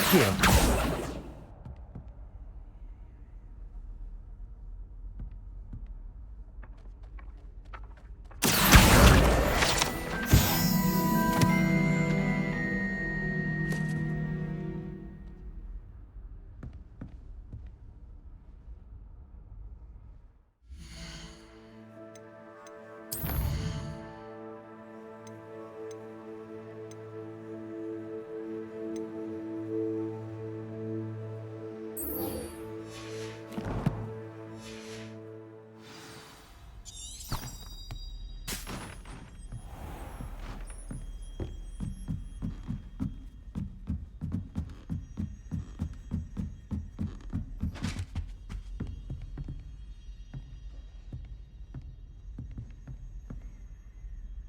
Accio.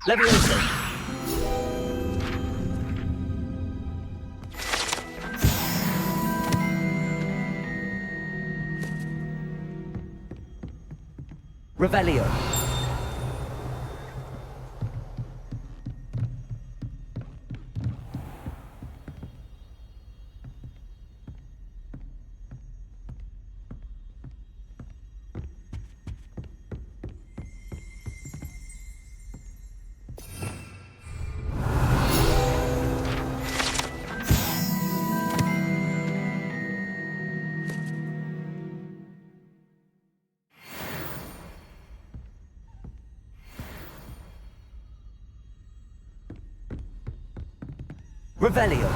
Leviosa. Revelio. Revelio.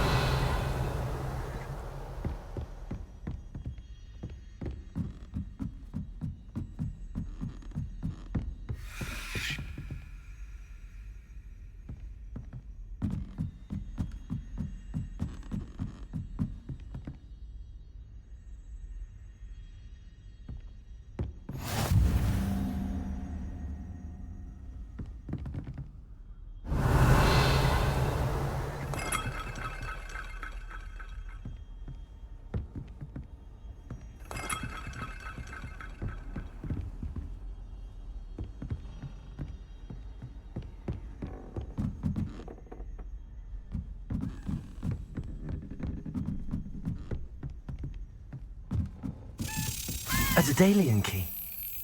A Daedalian key.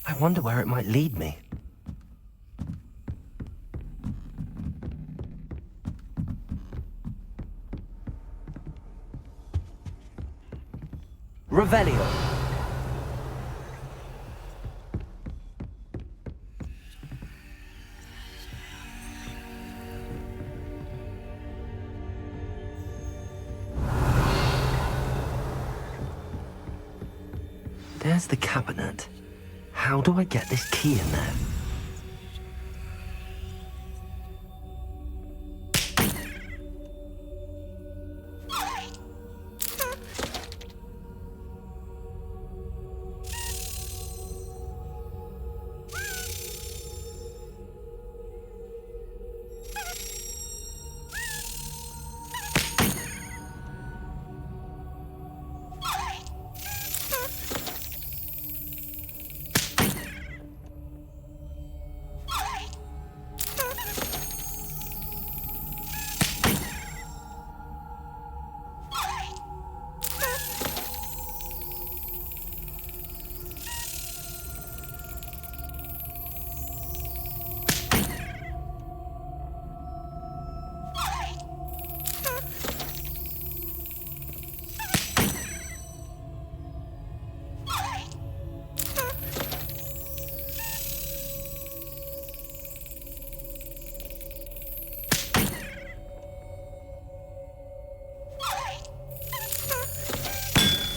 I wonder where it might lead me. Revelio. There's the cabinet. How do I get this key in there?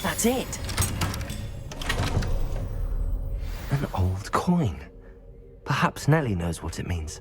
That's it. An old coin. Perhaps Nellie knows what it means.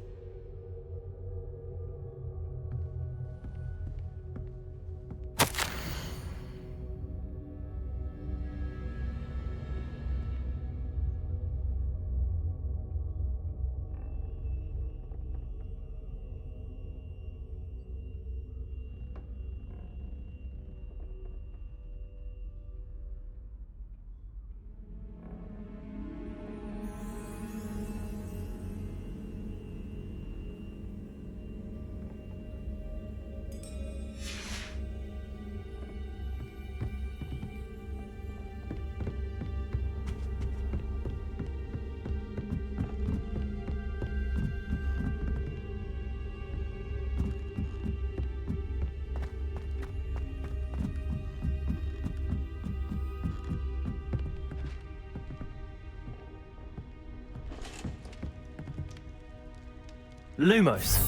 Lumos.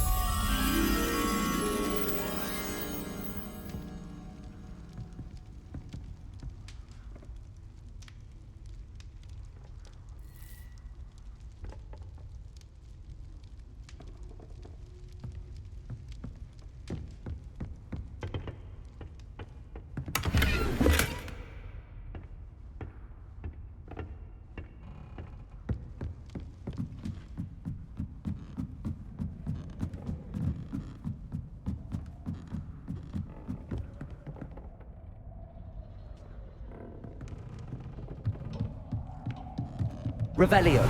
Revelio.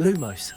Lumos.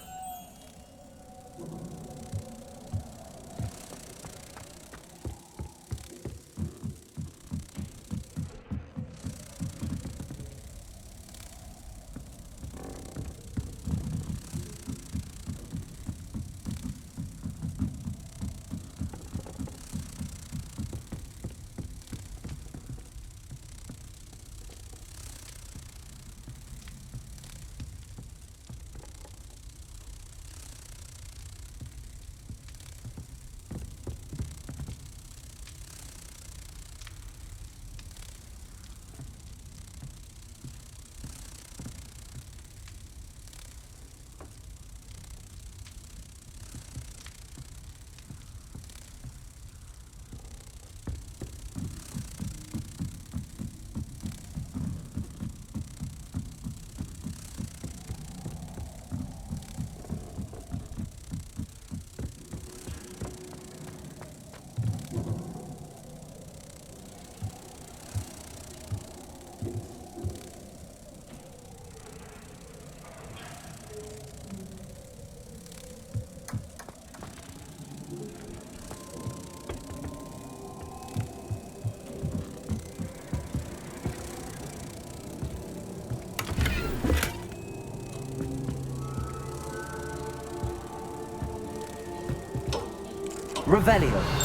Revelio.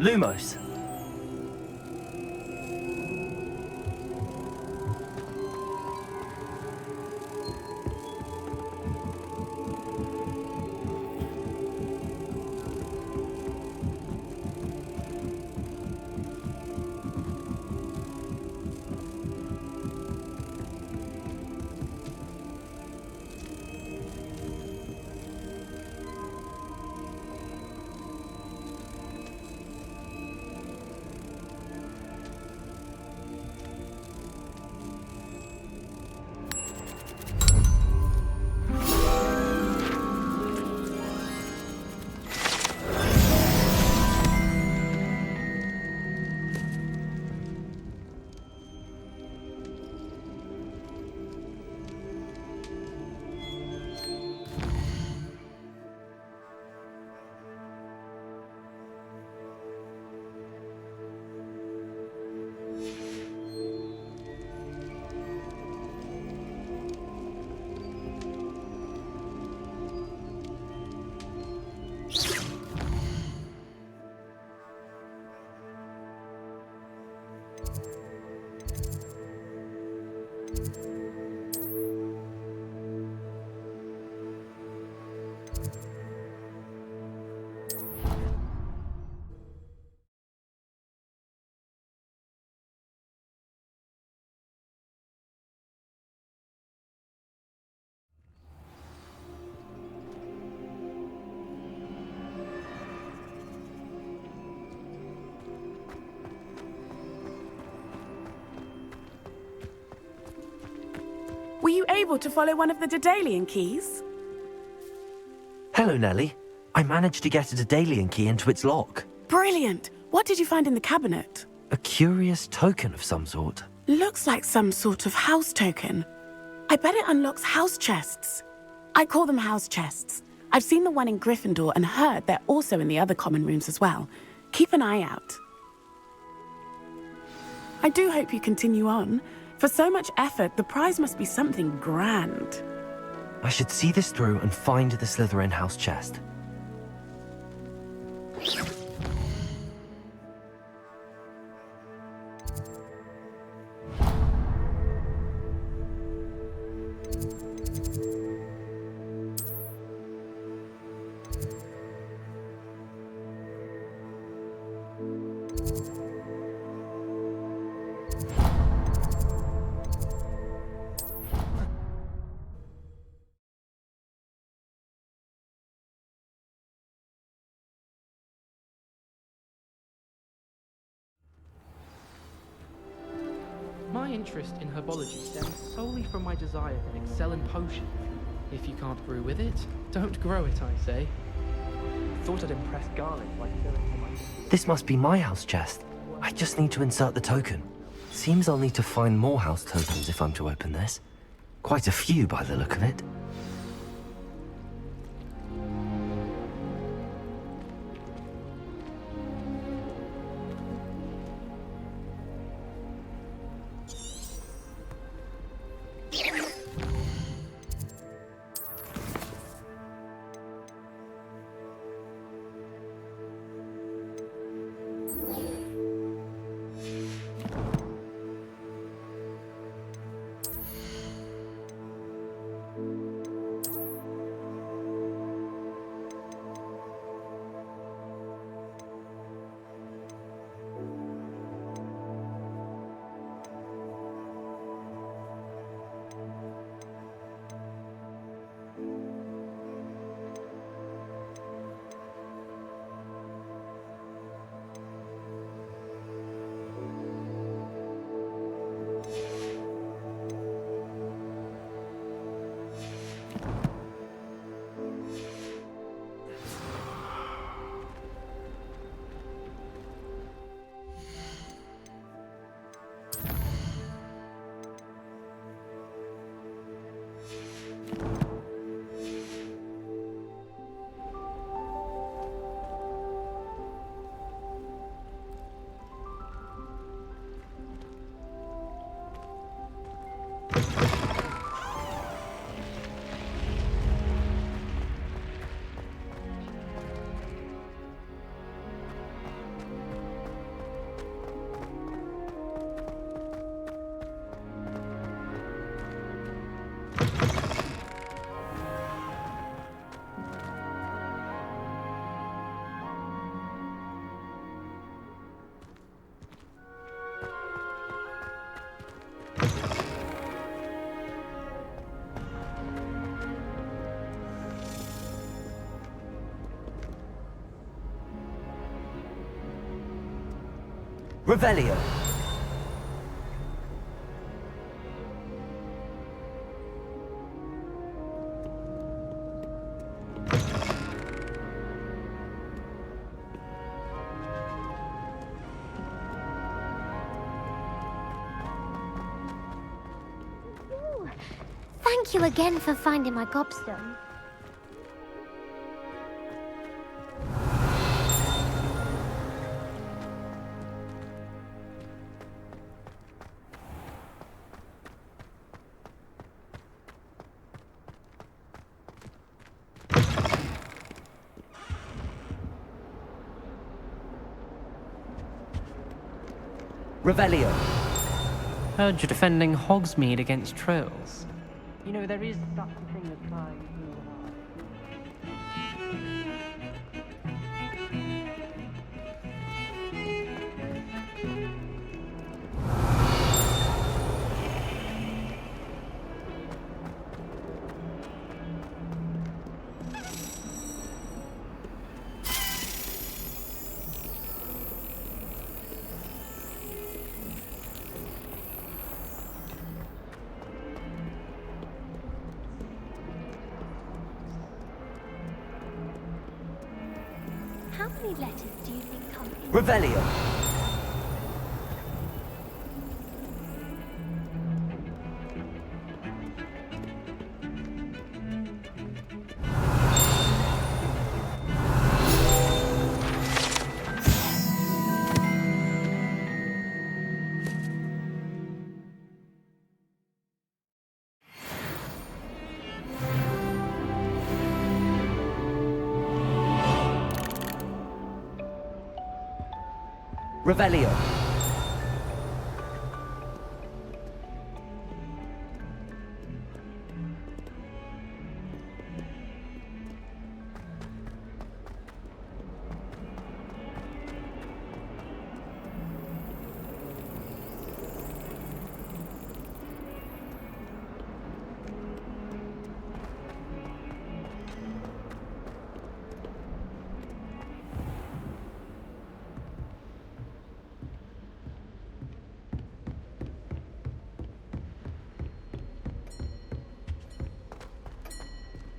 Lumos. Were you able to follow one of the Daedalian keys? Hello, Nellie. I managed to get a Daedalian key into its lock. Brilliant! What did you find in the cabinet? A curious token of some sort. Looks like some sort of house token. I bet it unlocks house chests. I call them house chests. I've seen the one in Gryffindor and heard they're also in the other common rooms as well. Keep an eye out. I do hope you continue on. For so much effort, the prize must be something grand. I should see this through and find the Slytherin house chest. My interest in herbology stems solely from my desire to excel in potions. If you can't brew with it, don't grow it, I say. Thought I'd impress Garlic by filling for my... This must be my house chest. I just need to insert the token. Seems I'll need to find more house tokens if I'm to open this. Quite a few by the look of it. Revelio. Thank you again for finding my gobstone. Revelio. Heard you're defending Hogsmeade against trolls. You know, there is such a thing as trying too hard. How many letters do you think come in? Revelio. Revelio.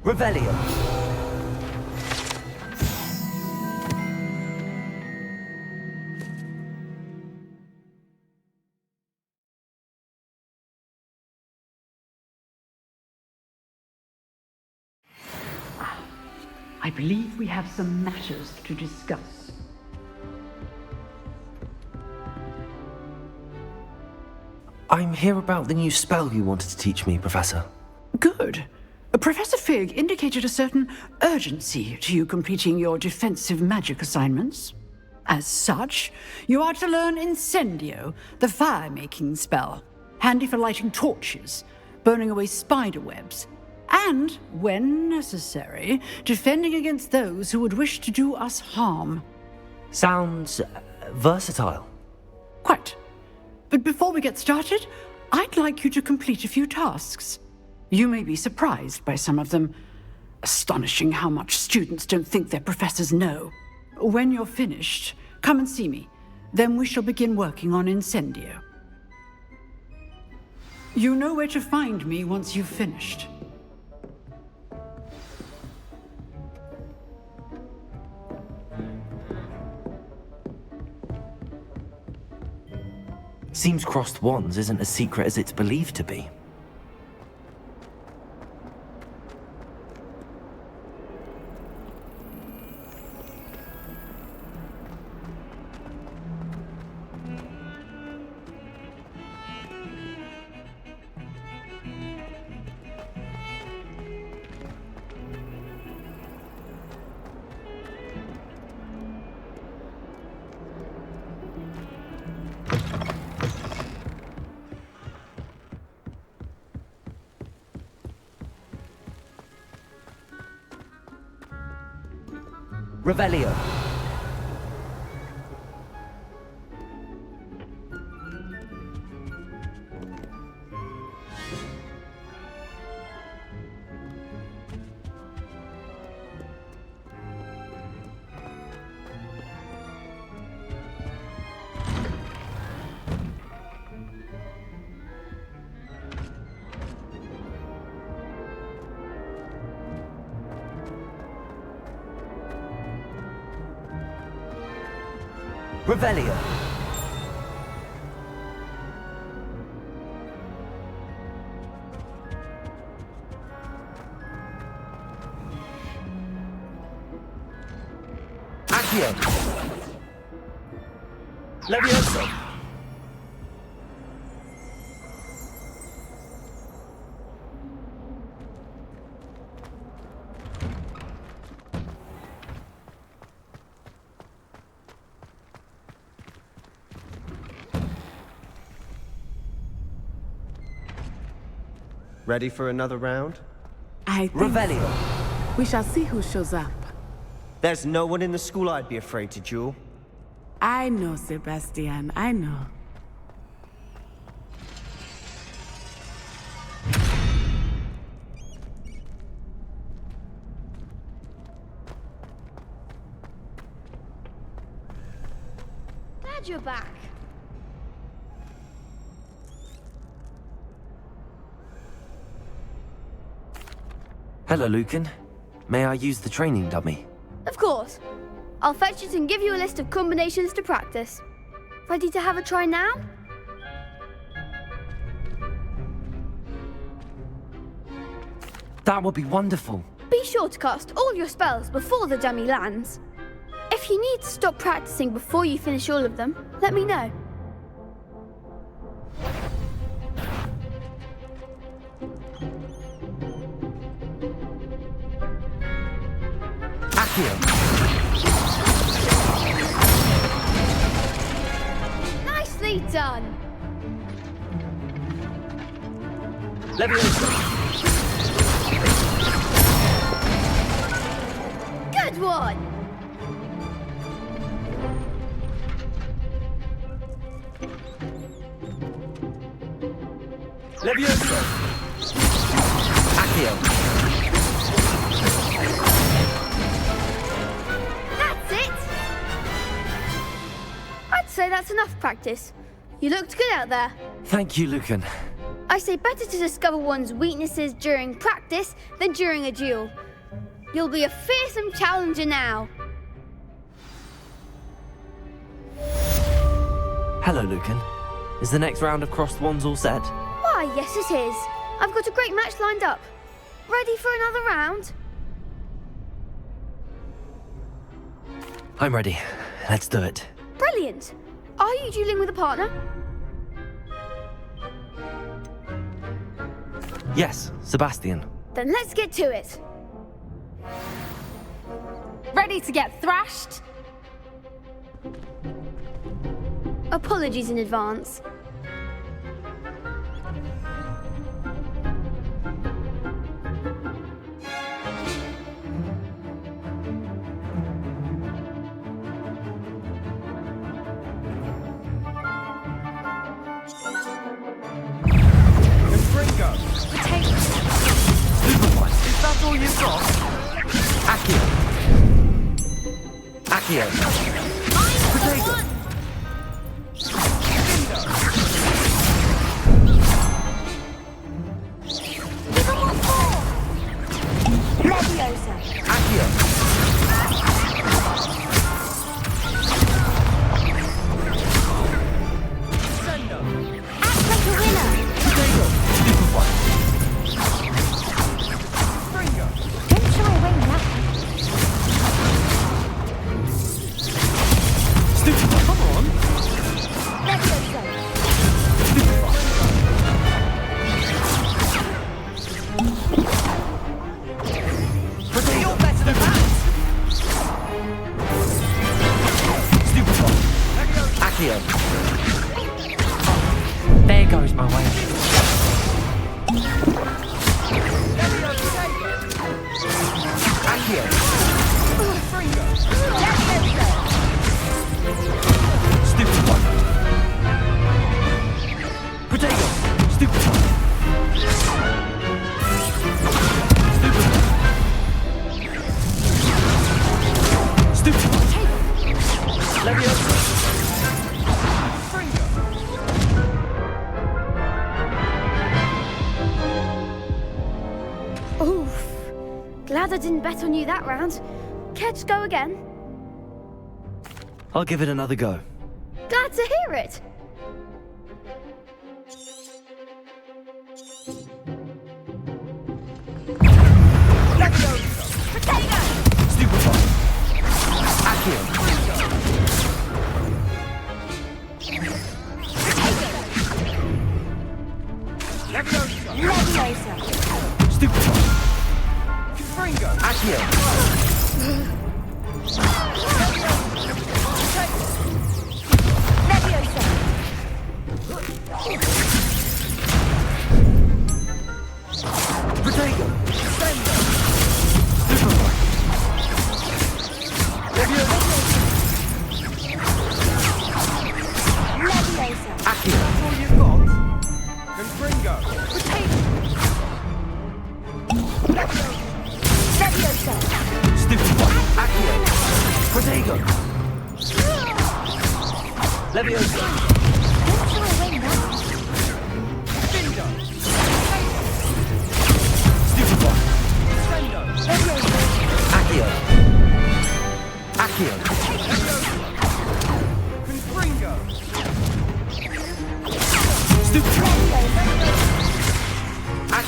Revelio. I believe we have some matters to discuss. I'm here about the new spell you wanted to teach me, Professor. Good. Professor Fig indicated a certain urgency to you completing your defensive magic assignments. As such, you are to learn Incendio, the fire-making spell, handy for lighting torches, burning away spider webs, and, when necessary, defending against those who would wish to do us harm. Sounds versatile. Quite. But before we get started, I'd like you to complete a few tasks. You may be surprised by some of them. Astonishing how much students don't think their professors know. When you're finished, come and see me. Then we shall begin working on Incendio. You know where to find me once you've finished. Seems crossed wands isn't as secret as it's believed to be. Revelio. Revelio. Accio. Levioso. Ready for another round? I think Revelio. we shall see who shows up. There's no one in the school I'd be afraid to duel. I know, Sebastian, I know. Glad you're back. Hello, Lucan. May I use the training dummy? Of course. I'll fetch it and give you a list of combinations to practice. Ready to have a try now? That would be wonderful. Be sure to cast all your spells before the dummy lands. If you need to stop practicing before you finish all of them, let me know. Accio. Nicely done. Leviosa. Good one. Leviosa. Accio. That's it. I'd say that's enough practice. You looked good out there. Thank you, Lucan. I say better to discover one's weaknesses during practice than during a duel. You'll be a fearsome challenger now. Hello, Lucan. Is the next round of crossed wands all set? Why, yes it is. I've got a great match lined up. Ready for another round? I'm ready. Let's do it. Brilliant. Are you dueling with a partner? Yes, Sebastian. Then let's get to it. Ready to get thrashed? Apologies in advance. Is that all you've got? Accio. Accio. Potato. Leviosa. Accio. Act like a winner. Potato. Stupefy. Don't shy away now. Stupefy. Come on. Leviosa. Potato. You're better than that. Stupefy. Accio. There goes my way. Accio. Stupefy. Potato. Stupefy. Stupefy. Leviosa. Oof. Glad I didn't bet on you that round. Care to go again? I'll give it another go. Glad to hear it. Potato! Stupefy. Accio. Leviosa. Stupefy. Accio. Leviosa. Potato. Stupefy. Leviosa. Leviosa. Accio. All you've got? Confringo. Leviosa. Stupefy. Accio. Potato. Leviosa. Don't shy away now.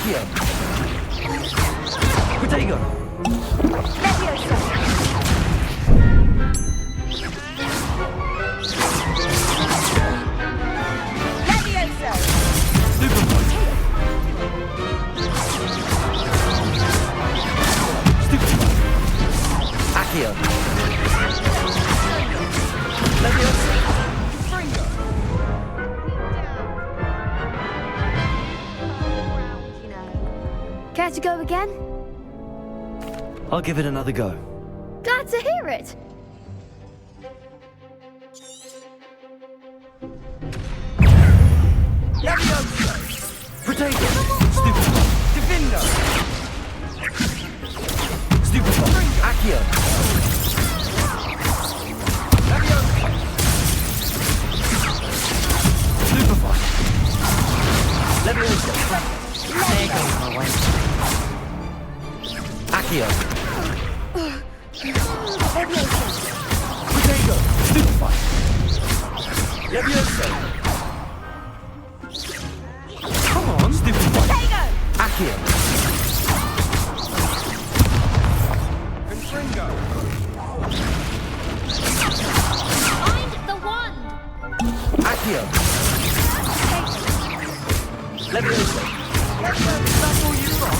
Accio! Protego! Accio! Care to go again? I'll give it another go. Glad to hear it. Protego! Stupefy! Defendo! Stupefy! Accio! Stupefy! Levioso! There goes my way. Accio! Protego! Stupefy! Levioso! Come on, Stupefy! Accio! Confringo! Find the wand! Accio! Levioso! That's all you've got?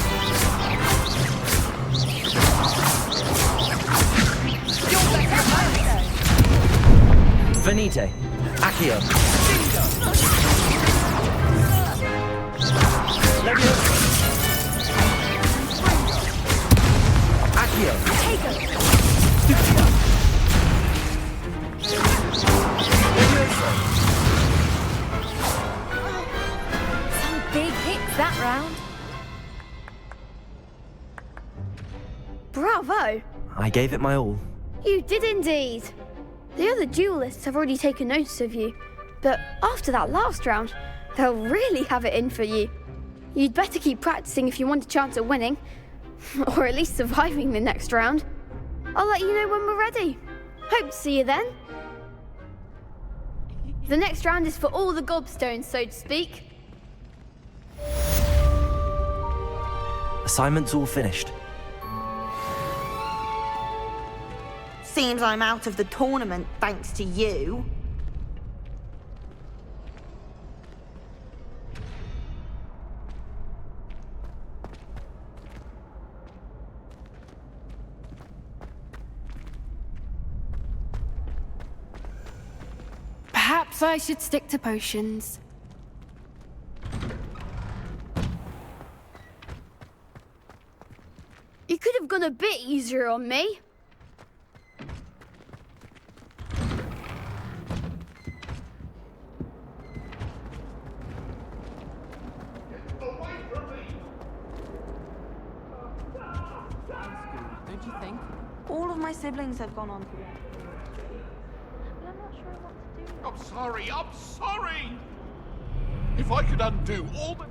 Venite! Accio! Levioso! Accio! Stupida! Levioso! Some big hits that round. Bravo! I gave it my all. You did indeed. The other duelists have already taken notice of you, but after that last round, they'll really have it in for you. You'd better keep practicing if you want a chance at winning, or at least surviving the next round. I'll let you know when we're ready. Hope to see you then. The next round is for all the gobstones, so to speak. Assignment's all finished. Seems I'm out of the tournament thanks to you. Perhaps I should stick to potions. You could have gone a bit easier on me. Don't you think? All of my siblings have gone on to it. But I'm not sure what to do. I'm sorry! If I could undo all the...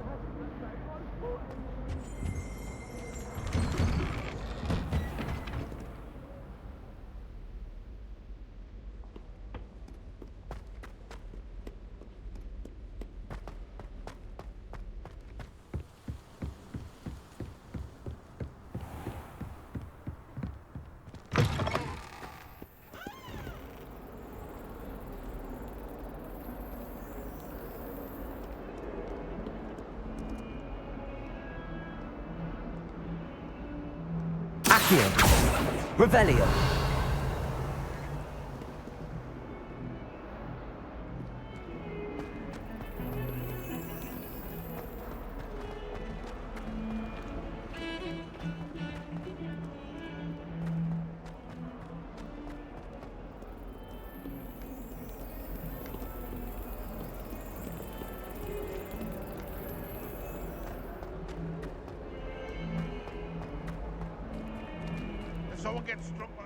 Accio! Revelio! If someone gets struck by...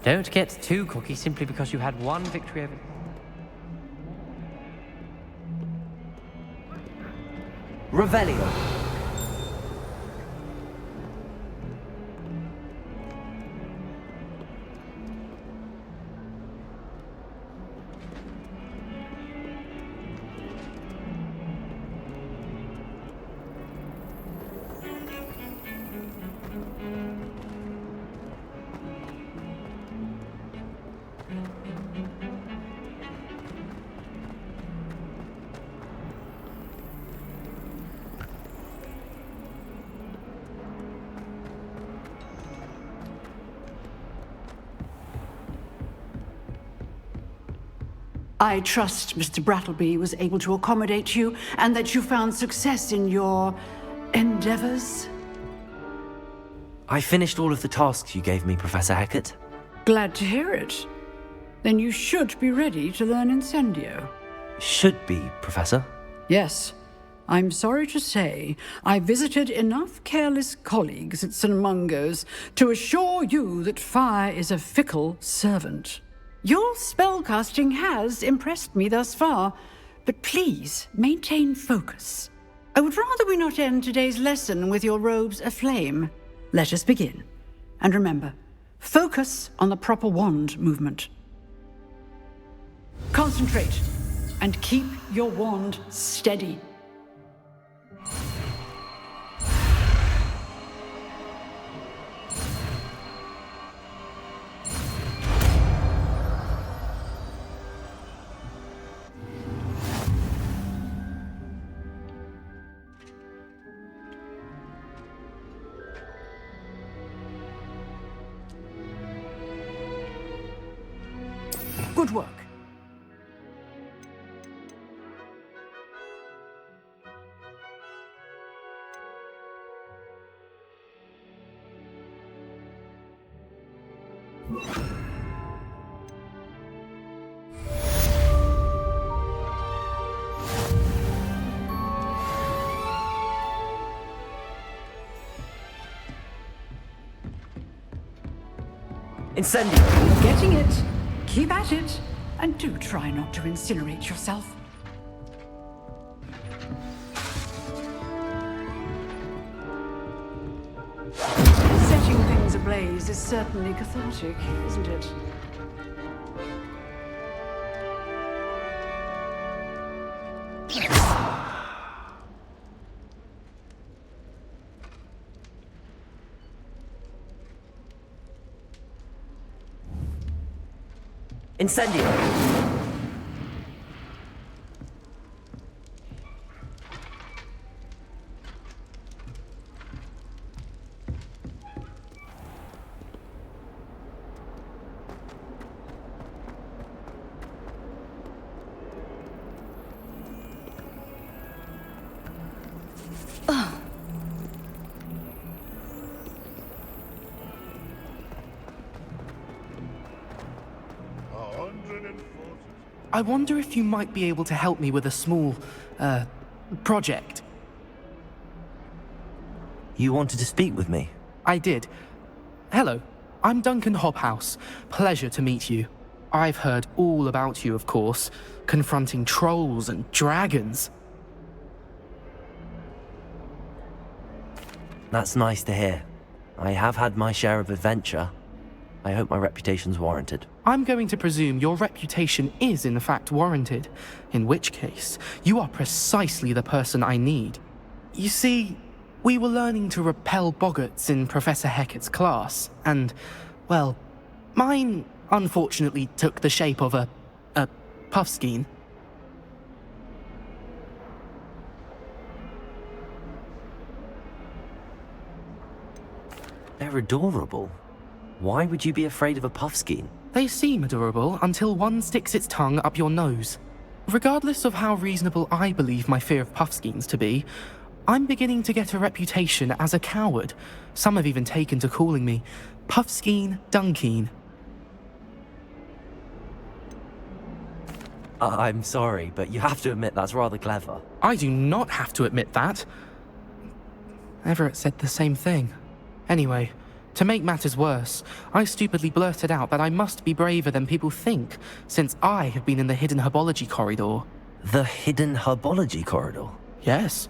Don't get too cocky simply because you had one victory over... Revelio. I trust Mr. Brattleby was able to accommodate you and that you found success in your endeavors. I finished all of the tasks you gave me, Professor Hecat. Glad to hear it. Then you should be ready to learn Incendio. Should be, Professor. Yes. I'm sorry to say, I visited enough careless colleagues at St. Mungo's to assure you that fire is a fickle servant. Your spellcasting has impressed me thus far, but please maintain focus. I would rather we not end today's lesson with your robes aflame. Let us begin. And remember, focus on the proper wand movement. Concentrate, and keep your wand steady. Good work. Incendio. Getting it. Keep at it, and do try not to incinerate yourself. Setting things ablaze is certainly cathartic, isn't it? Incendio. I wonder if you might be able to help me with a small, project. You wanted to speak with me? I did. Hello, I'm Duncan Hobhouse. Pleasure to meet you. I've heard all about you, of course, confronting trolls and dragons. That's nice to hear. I have had my share of adventure. I hope my reputation's warranted. I'm going to presume your reputation is in fact warranted, in which case, you are precisely the person I need. You see, we were learning to repel boggarts in Professor Hecat's class, and, well, mine unfortunately took the shape of a puffskein. They're adorable. Why would you be afraid of a puffskein? They seem adorable until one sticks its tongue up your nose. Regardless of how reasonable I believe my fear of puffskeins to be, I'm beginning to get a reputation as a coward. Some have even taken to calling me Puffskein Dunkeen. I'm sorry, but you have to admit that's rather clever. I do not have to admit that. Everett said the same thing. Anyway, To make matters worse, I stupidly blurted out that I must be braver than people think, since I have been in the hidden herbology corridor. The hidden herbology corridor? Yes.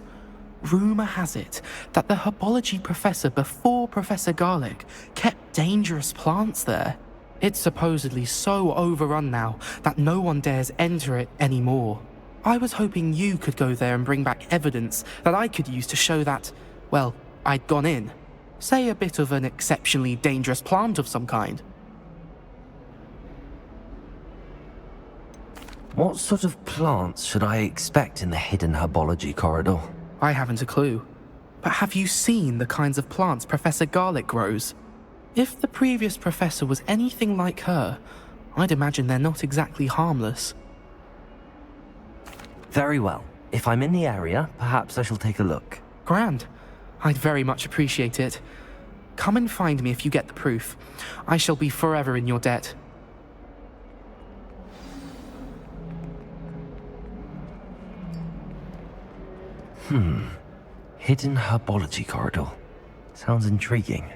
Rumour has it that the herbology professor before Professor Garlick kept dangerous plants there. It's supposedly so overrun now that no one dares enter it anymore. I was hoping you could go there and bring back evidence that I could use to show that, well, I'd gone in. Say a bit of an exceptionally dangerous plant of some kind. What sort of plants should I expect in the hidden herbology corridor? I haven't a clue. But have you seen the kinds of plants Professor Garlick grows? If the previous professor was anything like her, I'd imagine they're not exactly harmless. Very well. If I'm in the area, perhaps I shall take a look. Grand. I'd very much appreciate it. Come and find me if you get the proof. I shall be forever in your debt. Hidden herbology corridor. Sounds intriguing.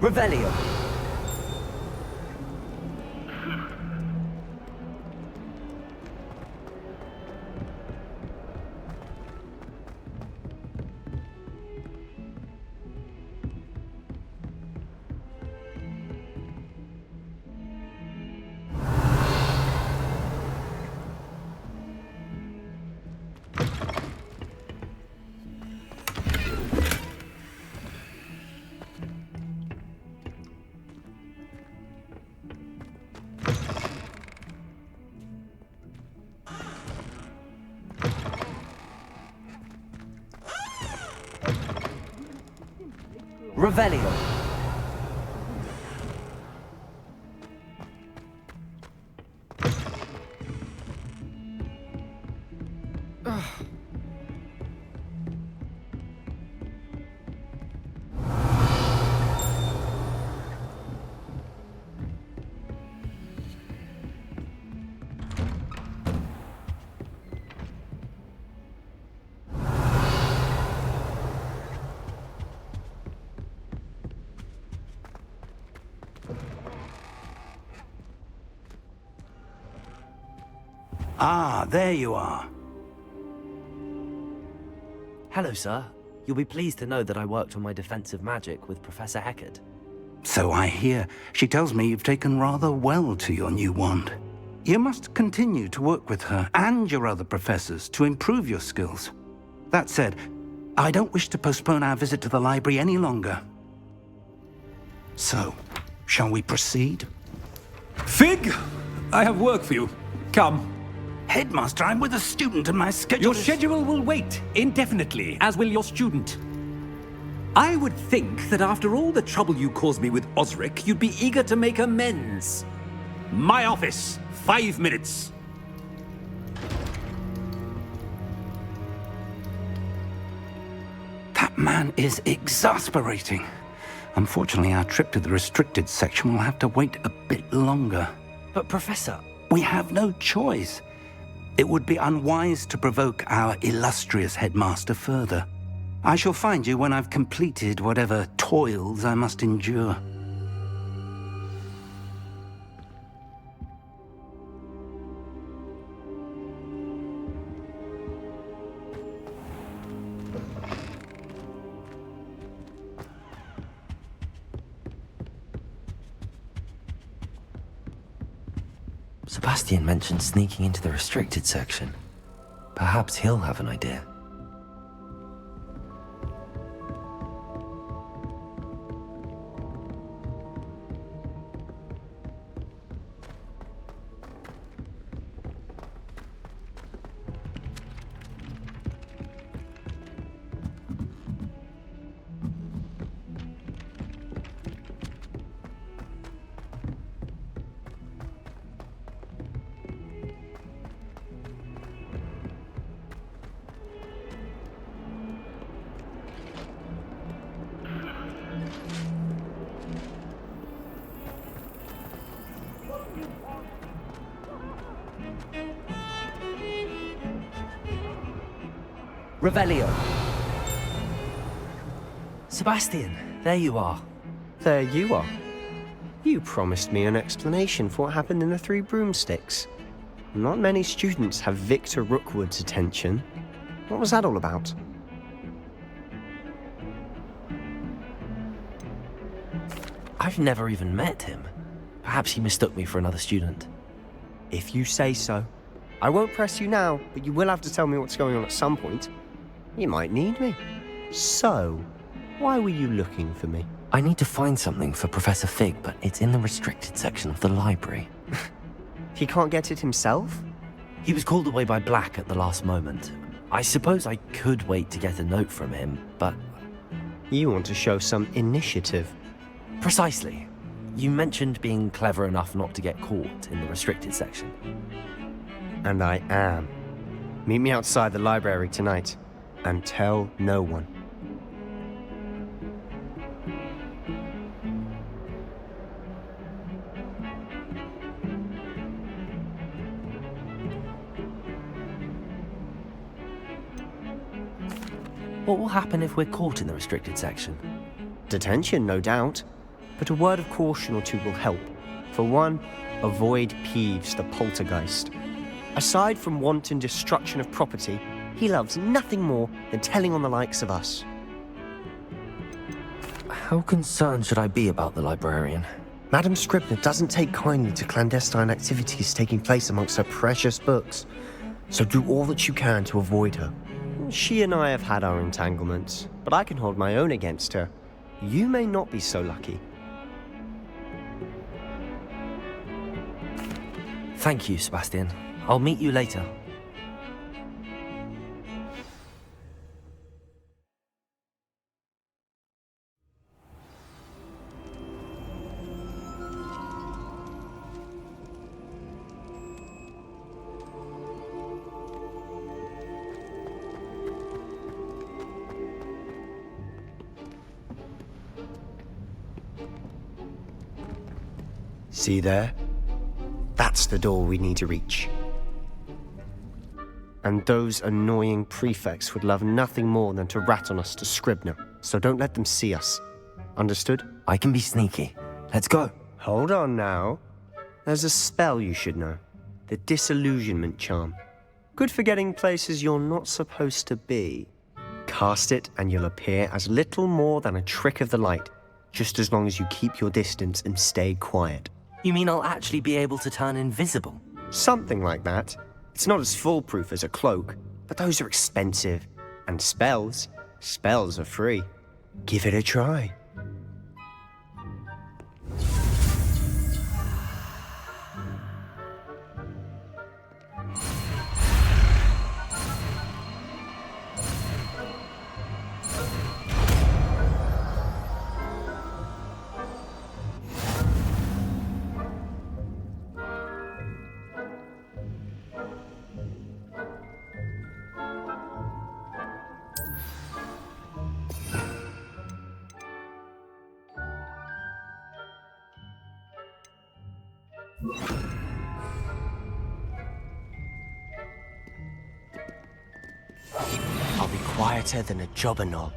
Revelio. Revelio. Ah, there you are. Hello, sir. You'll be pleased to know that I worked on my defensive magic with Professor Heckard. So I hear. She tells me you've taken rather well to your new wand. You must continue to work with her and your other professors to improve your skills. That said, I don't wish to postpone our visit to the library any longer. So, shall we proceed? Fig! I have work for you. Come. Headmaster, I'm with a student and my schedule Your schedule will wait indefinitely, as will your student. I would think that after all the trouble you caused me with Osric, you'd be eager to make amends. My office, 5 minutes. That man is exasperating. Unfortunately, our trip to the restricted section will have to wait a bit longer. But, Professor... We have no choice. It would be unwise to provoke our illustrious headmaster further. I shall find you when I've completed whatever toils I must endure. Sebastian mentioned sneaking into the restricted section. Perhaps he'll have an idea. Revelio. Sebastian, there you are. There you are. You promised me an explanation for what happened in the Three Broomsticks. Not many students have Victor Rookwood's attention. What was that all about? I've never even met him. Perhaps he mistook me for another student. If you say so. I won't press you now, but you will have to tell me what's going on at some point. You might need me. So, why were you looking for me? I need to find something for Professor Fig, but it's in the restricted section of the library. He can't get it himself? He was called away by Black at the last moment. I suppose I could wait to get a note from him, but... You want to show some initiative. Precisely. You mentioned being clever enough not to get caught in the restricted section. And I am. Meet me outside the library tonight, and tell no one. What will happen if we're caught in the restricted section? Detention, no doubt. But a word of caution or two will help. For one, avoid Peeves the poltergeist. Aside from wanton destruction of property, he loves nothing more than telling on the likes of us. How concerned should I be about the librarian? Madam Scribner doesn't take kindly to clandestine activities taking place amongst her precious books, so do all that you can to avoid her. She and I have had our entanglements, but I can hold my own against her. You may not be so lucky. Thank you, Sebastian. I'll meet you later. See there? That's the door we need to reach. And those annoying prefects would love nothing more than to rat on us to Scribner, so don't let them see us. Understood? I can be sneaky. Let's go. Hold on now. There's a spell you should know. The Disillusionment Charm. Good for getting places you're not supposed to be. Cast it and you'll appear as little more than a trick of the light, just as long as you keep your distance and stay quiet. You mean I'll actually be able to turn invisible? Something like that. It's not as foolproof as a cloak, but those are expensive. And spells are free. Give it a try. I'll be quieter than a jobberknoll.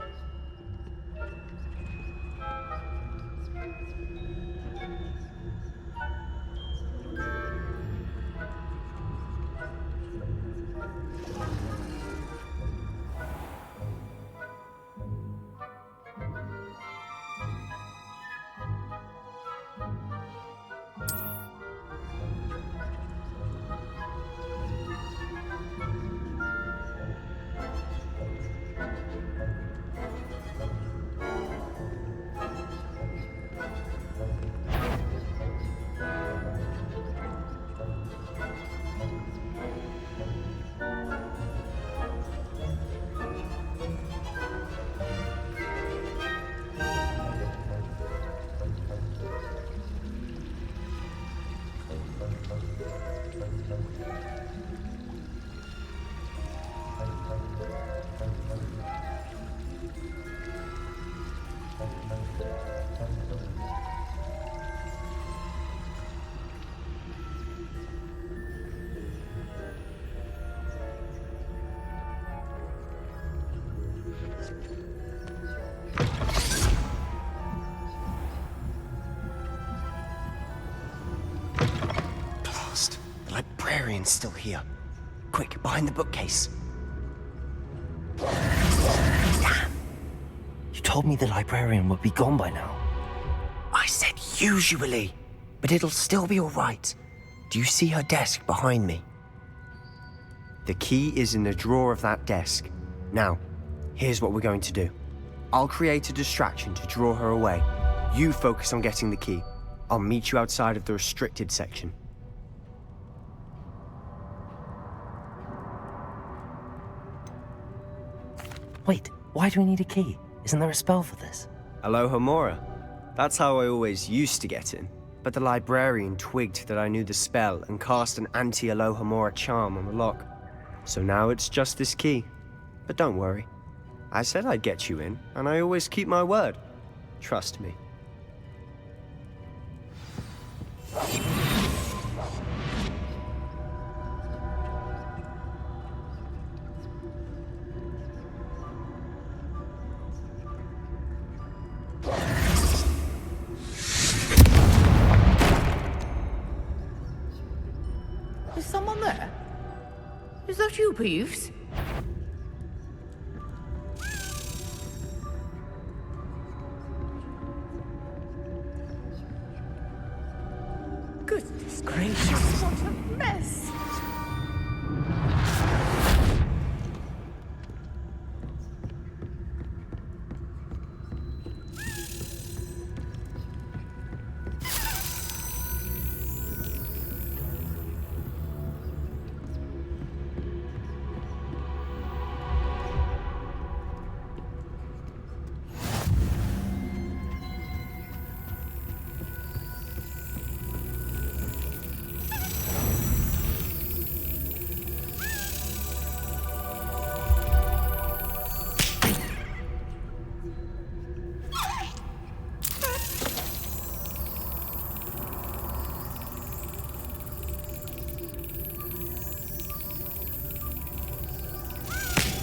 Blast. The librarian's still here. Quick, behind the bookcase. Damn. You told me the librarian would be gone by now. I said usually, but it'll still be all right. Do you see her desk behind me? The key is in the drawer of that desk. Now, here's what we're going to do. I'll create a distraction to draw her away. You focus on getting the key. I'll meet you outside of the restricted section. Wait, why do we need a key? Isn't there a spell for this? Alohomora. That's how I always used to get in. But the librarian twigged that I knew the spell and cast an anti-Alohomora charm on the lock. So now it's just this key. But don't worry. I said I'd get you in, and I always keep my word. Trust me. Is someone there? Is that you, Peeves? Goodness gracious, what a mess!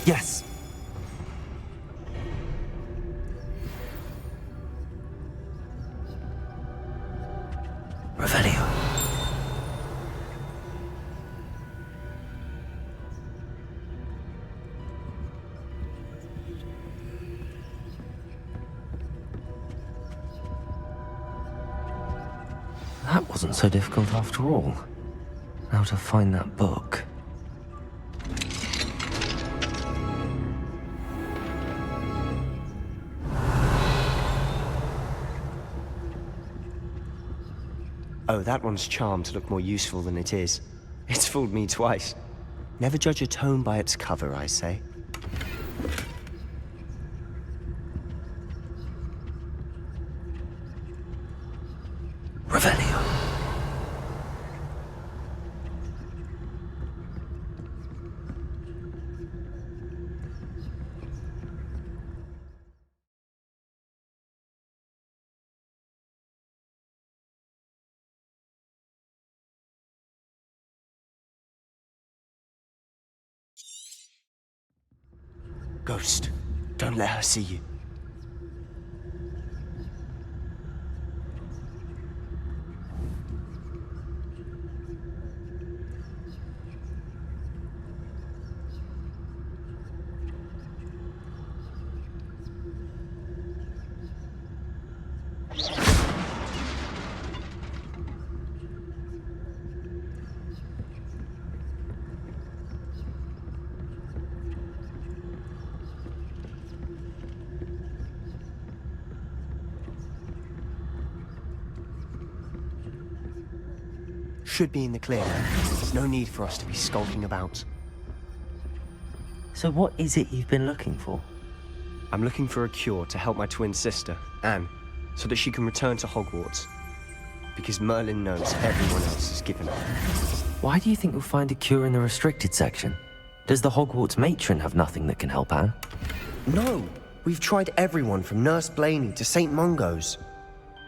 Yes! Revelio. That wasn't so difficult after all. Now to find that book. Oh, that one's charmed to look more useful than it is. It's fooled me twice. Never judge a tome by its cover, I say. Revelio. Ghost, don't let her see you. Should be in the clear now. There's no need for us to be skulking about. So what is it you've been looking for? I'm looking for a cure to help my twin sister, Anne, so that she can return to Hogwarts. Because Merlin knows everyone else has given up. Why do you think we'll find a cure in the restricted section? Does the Hogwarts matron have nothing that can help Anne? No! We've tried everyone from Nurse Blaney to St. Mungo's.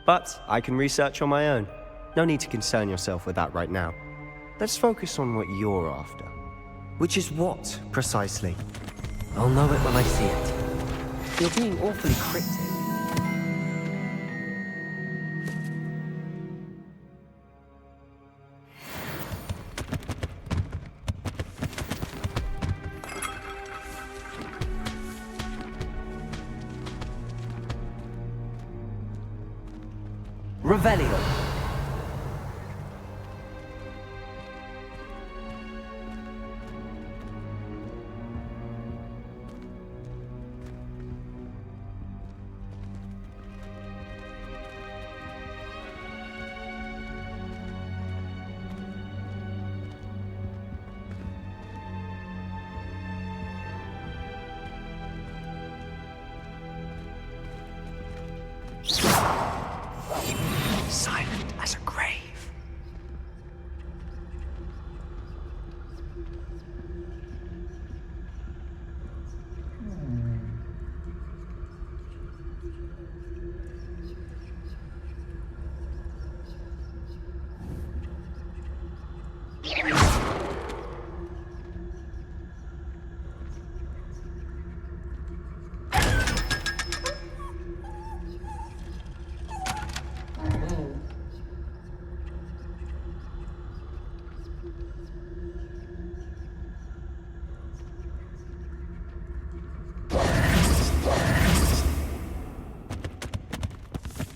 But I can research on my own. No need to concern yourself with that right now. Let's focus on what you're after. Which is what, precisely? I'll know it when I see it. You're being awfully cryptic. Revelio. Silent as a grave.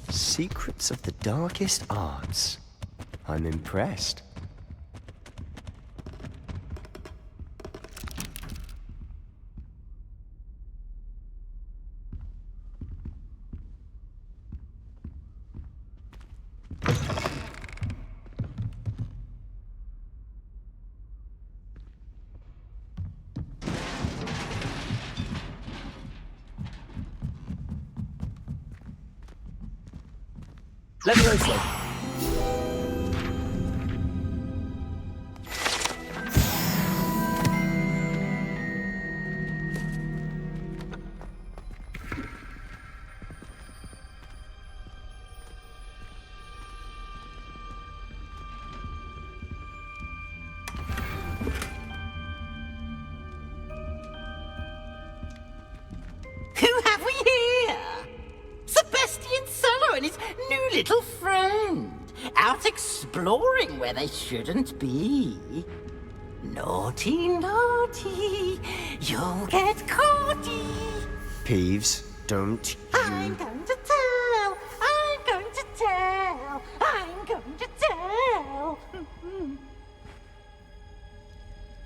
Secrets of the darkest arts. I'm impressed. Levioso. Who have we here? Sebastian Solo and his new little friend, out exploring where they shouldn't be. Naughty, naughty, you'll get caughty. Peeves, don't you... I'm going to tell, I'm going to tell, I'm going to tell.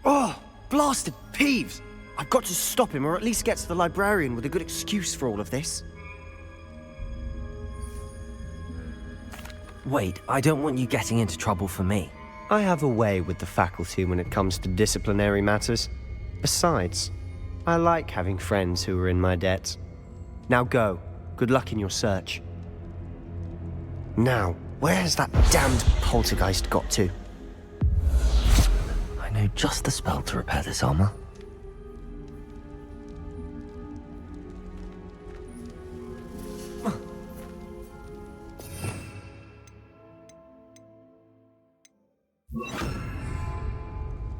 Oh, blasted Peeves! I've got to stop him, or at least get to the librarian with a good excuse for all of this. Wait, I don't want you getting into trouble for me. I have a way with the faculty when it comes to disciplinary matters. Besides, I like having friends who are in my debt. Now go. Good luck in your search. Now, where has that damned poltergeist got to? I know just the spell to repair this armor.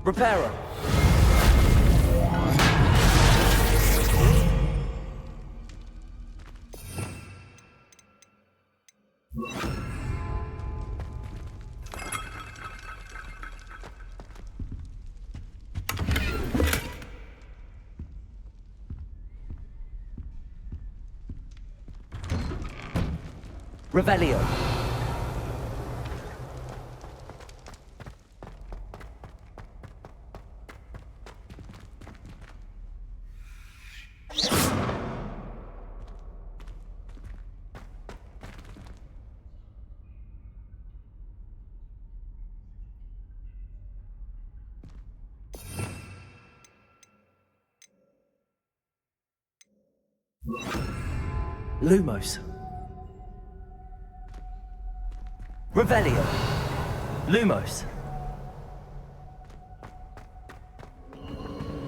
Reparo. Revelio. Lumos. Revelio. Lumos.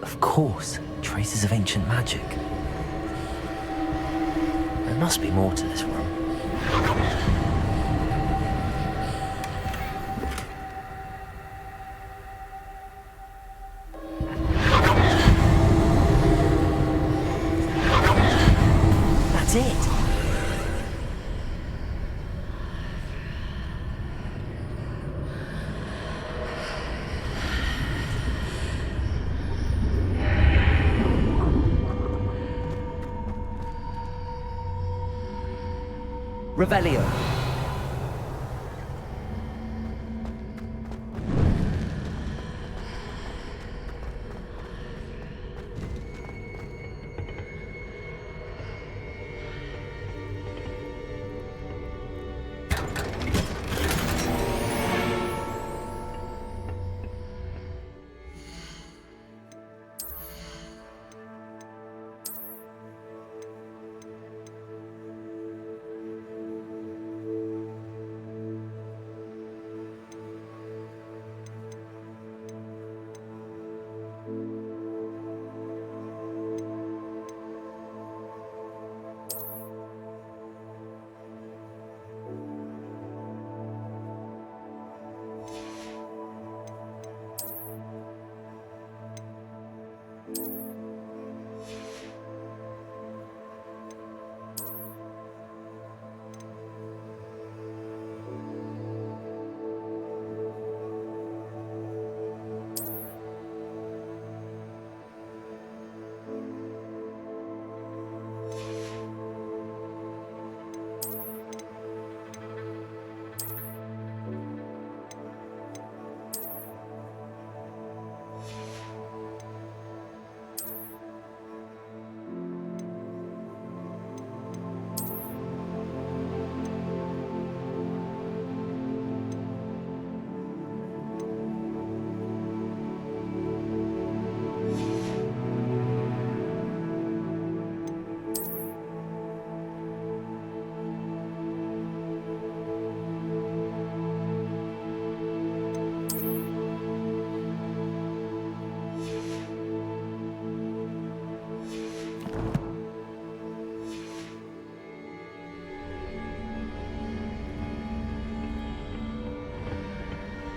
Of course, traces of ancient magic. There must be more to this room. Revelio.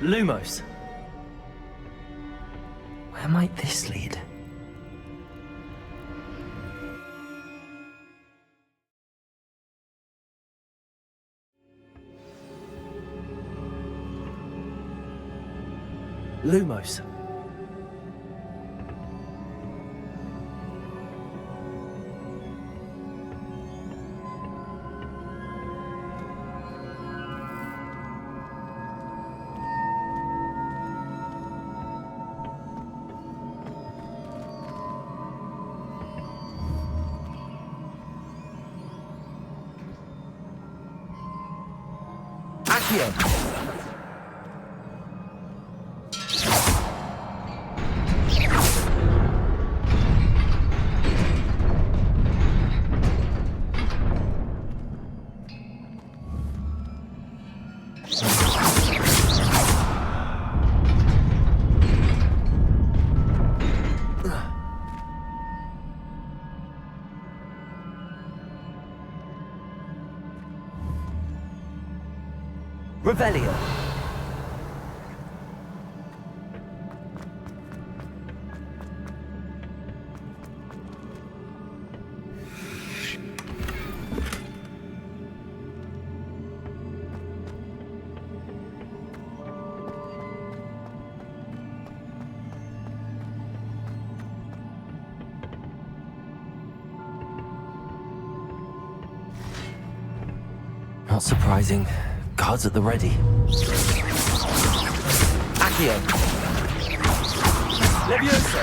Lumos. Where might this lead? Lumos. Athenaeum. Revelio. Not surprising. Guards at the ready. Accio. Levioso.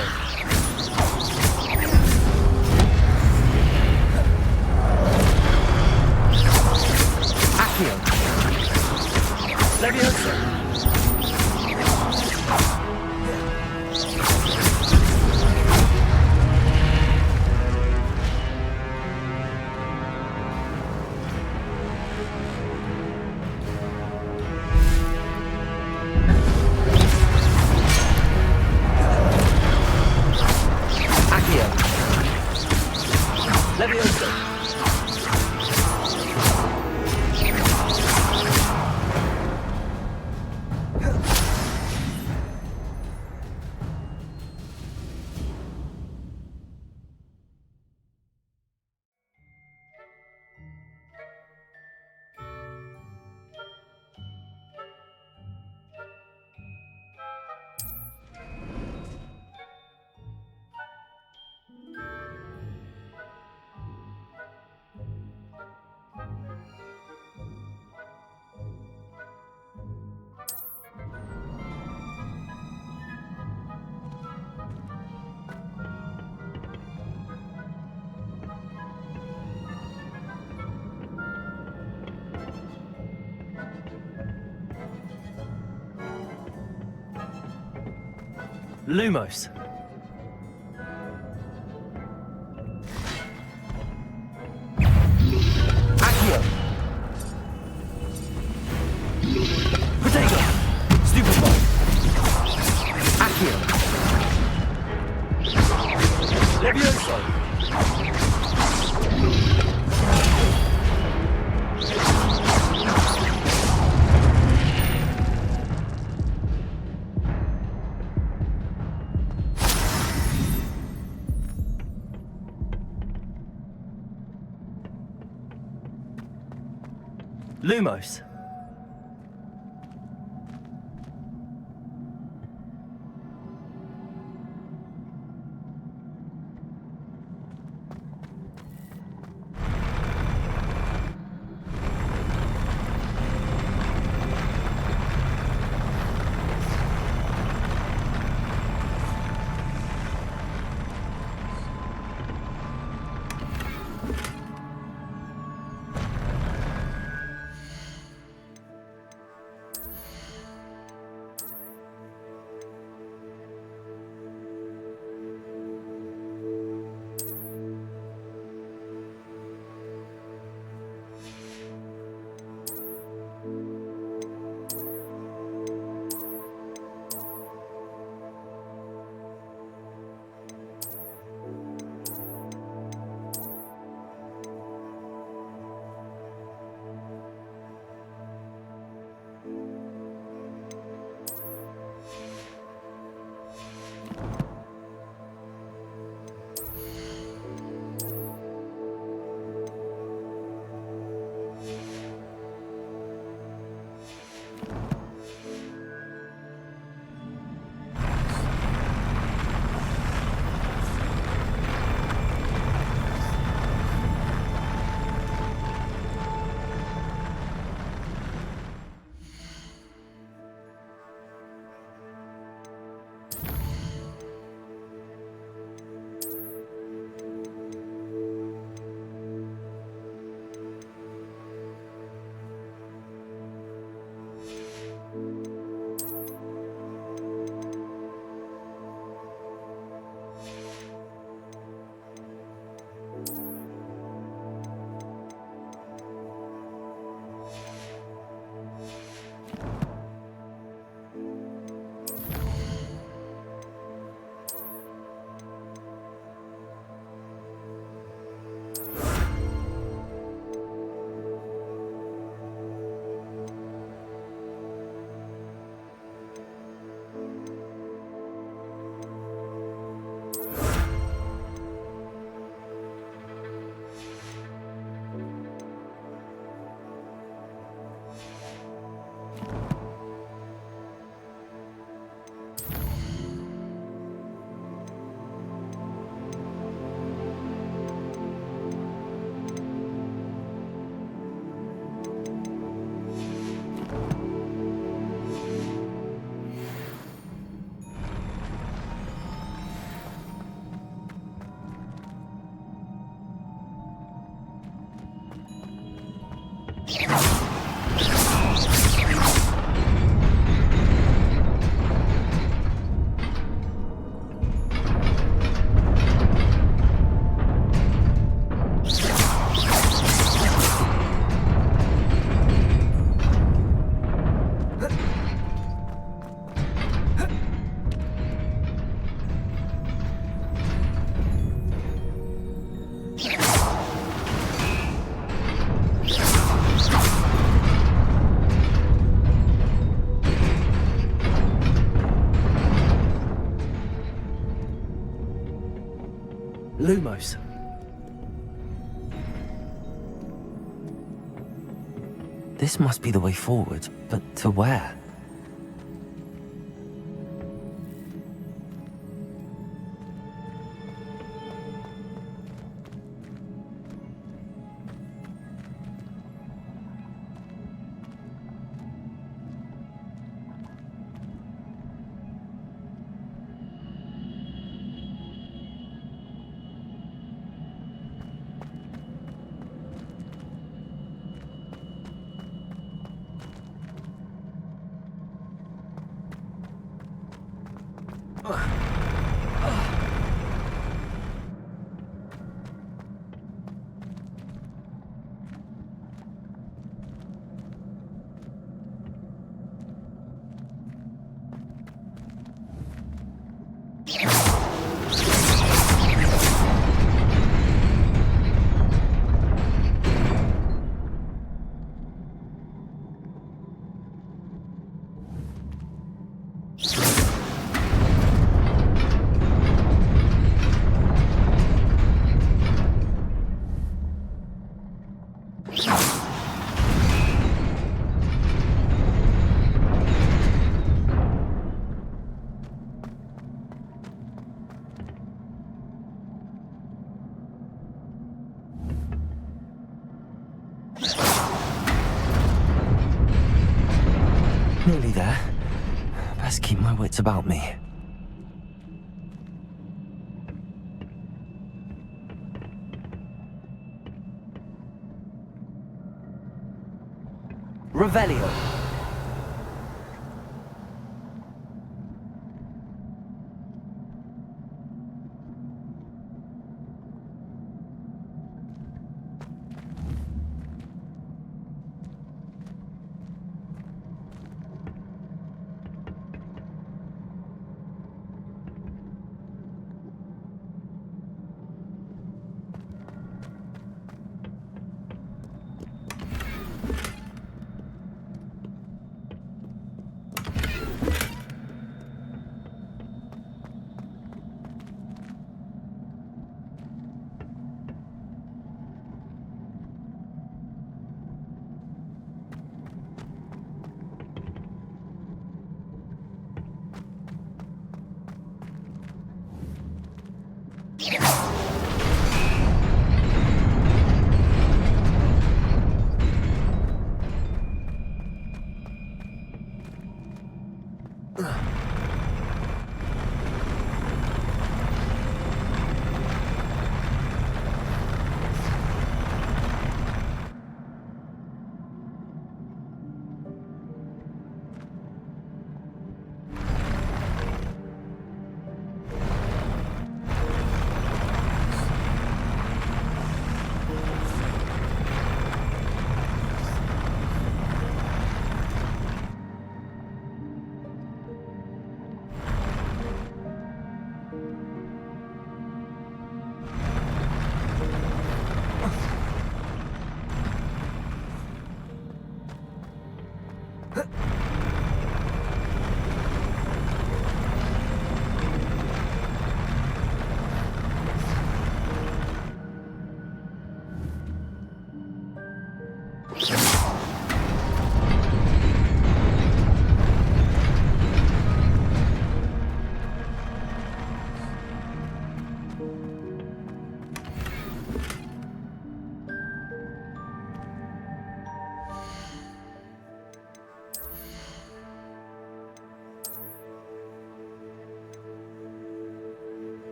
Accio. Levioso. Lumos. Accio. Protego. Stupefy. Accio. Levioso. Lumos. Lumos. This must be the way forward, but to where? it's about me. Revelio.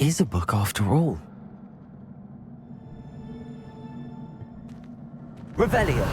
is a book after all. Revelio.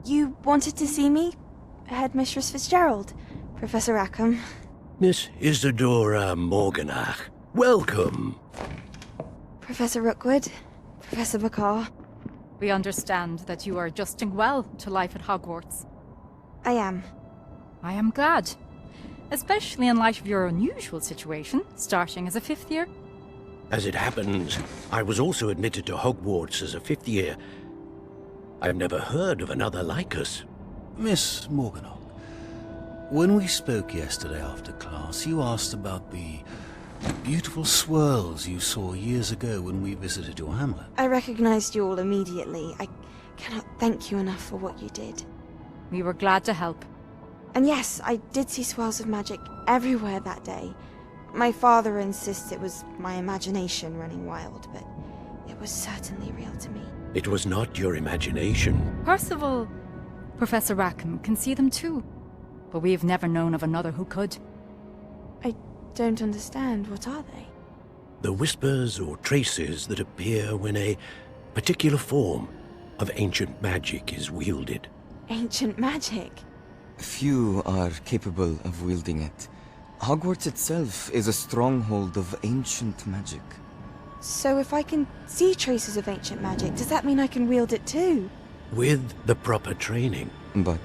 You wanted to see me? Headmistress Fitzgerald, Professor Rackham. Miss Isadora Morganach, welcome. Professor Rookwood, Professor McCaw. We understand that you are adjusting well to life at Hogwarts. I am. I am glad. Especially in light of your unusual situation, starting as a 5th year. As it happens, I was also admitted to Hogwarts as a 5th year. I've never heard of another like us. Miss Morganach, when we spoke yesterday after class, you asked about the beautiful swirls you saw years ago when we visited your hamlet. I recognized you all immediately. I cannot thank you enough for what you did. We were glad to help. And yes, I did see swirls of magic everywhere that day. My father insists it was my imagination running wild, but it was certainly real to me. It was not your imagination. Percival, Professor Rackham can see them too. But we have never known of another who could. I don't understand. What are they? The whispers or traces that appear when a particular form of ancient magic is wielded. Ancient magic? Few are capable of wielding it. Hogwarts itself is a stronghold of ancient magic. So if I can see traces of ancient magic, does that mean I can wield it too? With the proper training. But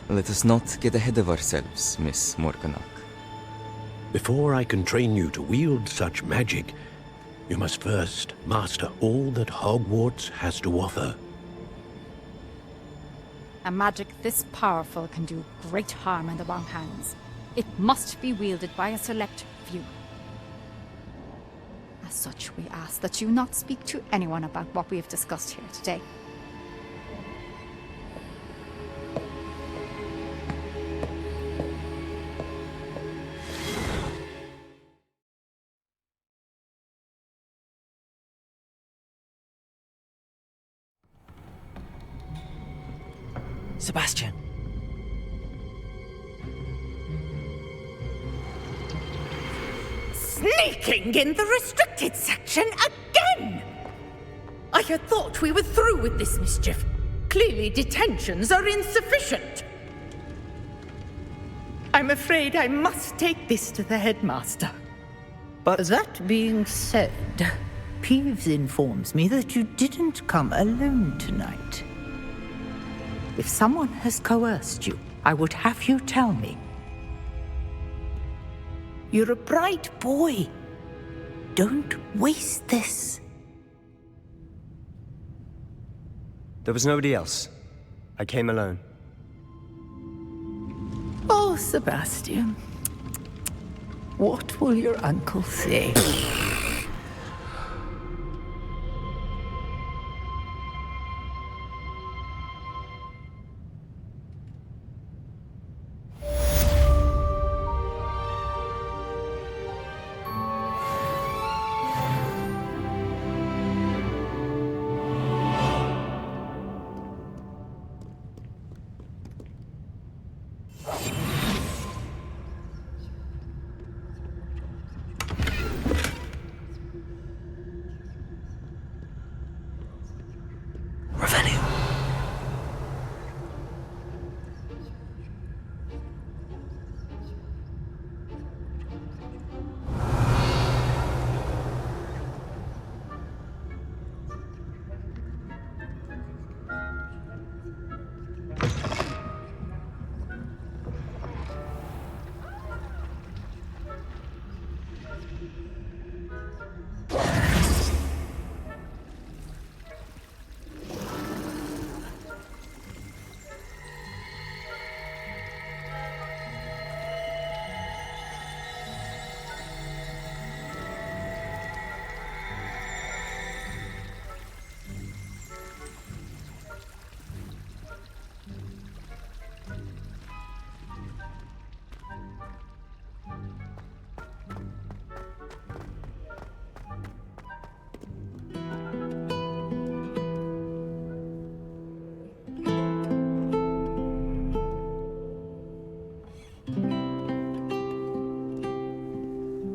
let us not get ahead of ourselves, Miss Morganach. Before I can train you to wield such magic, you must first master all that Hogwarts has to offer. A magic this powerful can do great harm in the wrong hands. It must be wielded by a select few. As such, we ask that you not speak to anyone about what we have discussed here today. Sebastian. Sneaking in the restricted section again! I had thought we were through with this mischief. Clearly detentions are insufficient. I'm afraid I must take this to the headmaster. But that being said, Peeves informs me that you didn't come alone tonight. If someone has coerced you, I would have you tell me. You're a bright boy. Don't waste this. there was nobody else. I came alone. Oh, Sebastian. What will your uncle say?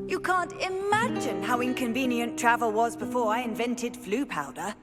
You can't imagine how inconvenient travel was before I invented flu powder.